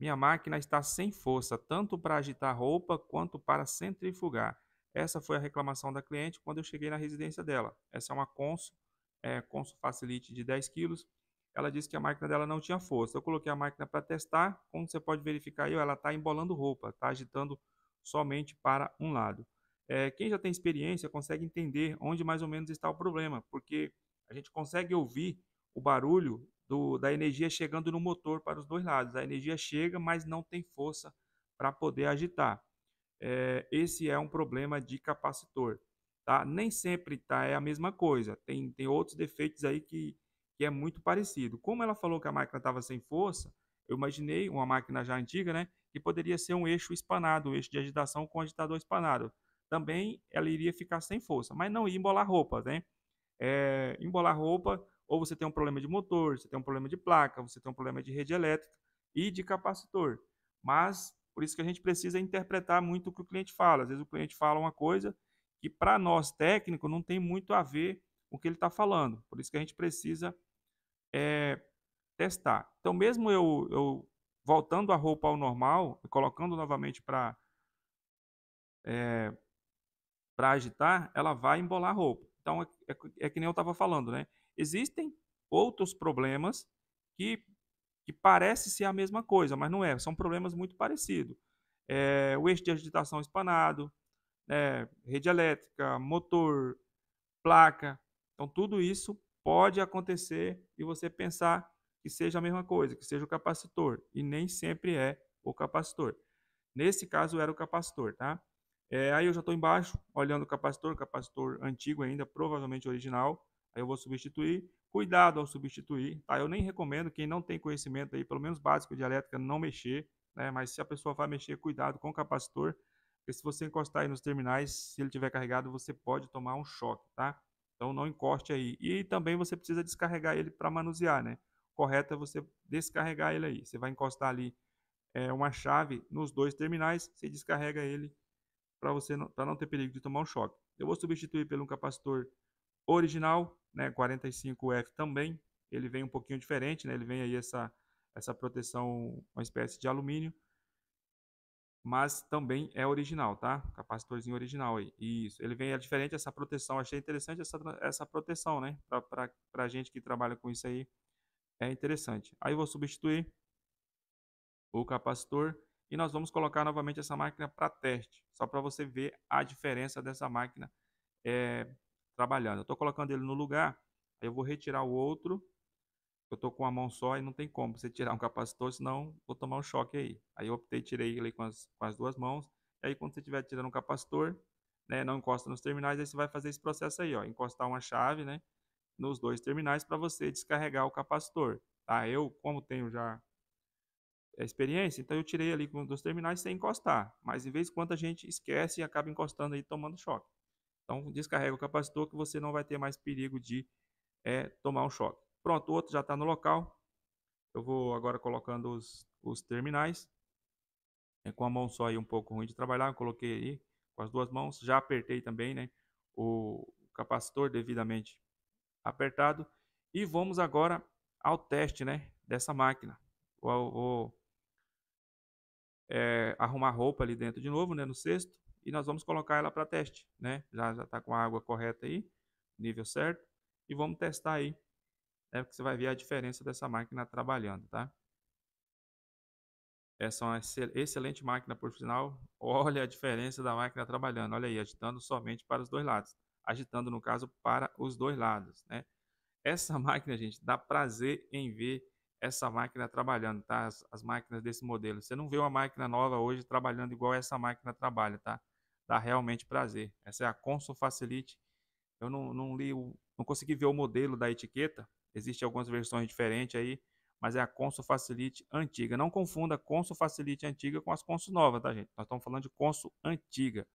Minha máquina está sem força, tanto para agitar roupa quanto para centrifugar. Essa foi a reclamação da cliente quando eu cheguei na residência dela. Essa é uma Consul Facilite de 10 quilos. Ela disse que a máquina dela não tinha força. Eu coloquei a máquina para testar. Como você pode verificar aí, ó, ela está embolando roupa, está agitando somente para um lado. Quem já tem experiência consegue entender onde mais ou menos está o problema, porque a gente consegue ouvir o barulho da energia chegando no motor para os dois lados. A energia chega, mas não tem força para poder agitar. Esse é um problema de capacitor. Tá? Nem sempre tá, é a mesma coisa. Tem outros defeitos aí que é muito parecido. Como ela falou que a máquina estava sem força, eu imaginei uma máquina já antiga, né? Que poderia ser um eixo espanado, um eixo de agitação com agitador espanado. Também ela iria ficar sem força, mas não ia embolar roupa, né? Embolar roupa, ou você tem um problema de motor, você tem um problema de placa, você tem um problema de rede elétrica e de capacitor. Mas por isso que a gente precisa interpretar muito o que o cliente fala. Às vezes o cliente fala uma coisa que para nós técnicos não tem muito a ver com o que ele está falando. Por isso que a gente precisa é, testar. Então mesmo eu voltando a roupa ao normal e colocando novamente é, para agitar, ela vai embolar a roupa. Então, é que nem eu estava falando, né? Existem outros problemas que, que parece ser a mesma coisa, mas não é. São problemas muito parecidos. O eixo de agitação espanado, né? Rede elétrica, motor, placa. Então, tudo isso pode acontecer e você pensar que seja a mesma coisa, que seja o capacitor. E nem sempre é o capacitor. Nesse caso era o capacitor, tá? Aí eu já estou embaixo, olhando o capacitor antigo ainda, provavelmente original. Aí eu vou substituir. Cuidado ao substituir, tá? Eu nem recomendo quem não tem conhecimento aí, pelo menos básico de elétrica, não mexer, né? Mas se a pessoa vai mexer, cuidado com o capacitor, porque se você encostar aí nos terminais, se ele tiver carregado, você pode tomar um choque, tá? Então não encoste aí. E também você precisa descarregar ele para manusear, né? O correto é você descarregar ele aí. Você vai encostar ali uma chave nos dois terminais, você descarrega ele para você para não ter perigo de tomar um choque. Eu vou substituir por um capacitor original, né, 45F também. Ele vem um pouquinho diferente, né? Ele vem aí essa proteção, uma espécie de alumínio, mas também é original, tá? Capacitorzinho original aí. Isso. Ele vem é diferente essa proteção. Achei interessante essa proteção, né? Para gente que trabalha com isso aí é interessante. Aí eu vou substituir o capacitor e nós vamos colocar novamente essa máquina para teste, só para você ver a diferença dessa máquina é, trabalhando. Eu estou colocando ele no lugar, aí eu vou retirar o outro, eu estou com a mão só e não tem como você tirar um capacitor, senão vou tomar um choque aí. Aí eu optei, tirei ele com as duas mãos, e aí quando você estiver tirando um capacitor, né, não encosta nos terminais, aí você vai fazer esse processo aí, ó, encostar uma chave, né, nos dois terminais para você descarregar o capacitor. Tá? Eu, como tenho já experiência, então eu tirei ali dos terminais sem encostar, mas em vez de quando a gente esquece e acaba encostando aí tomando choque. Então descarrega o capacitor que você não vai ter mais perigo de tomar um choque. Pronto, o outro já está no local. Eu vou agora colocando os terminais. Com a mão só aí um pouco ruim de trabalhar, eu coloquei aí com as duas mãos. Já apertei também, né, o capacitor devidamente apertado. E vamos agora ao teste, né, dessa máquina. Vou arrumar roupa ali dentro de novo, né, no cesto, e nós vamos colocar ela para teste, né? Já está com a água correta aí, nível certo, e vamos testar aí, né? Porque você vai ver a diferença dessa máquina trabalhando, tá? Essa é uma excelente máquina, por sinal. Olha a diferença da máquina trabalhando. Olha aí, agitando somente para os dois lados. Agitando, no caso, para os dois lados, né? Essa máquina, gente, dá prazer em ver essa máquina trabalhando, tá? As máquinas desse modelo. Você não vê uma máquina nova hoje trabalhando igual essa máquina trabalha, tá? Dá realmente prazer. Essa é a Consul Facilite. Eu não li, não consegui ver o modelo da etiqueta. Existem algumas versões diferentes aí, mas é a Consul Facilite antiga. Não confunda a Consul Facilite antiga com as Consul novas, tá, gente? Nós estamos falando de Consul antiga.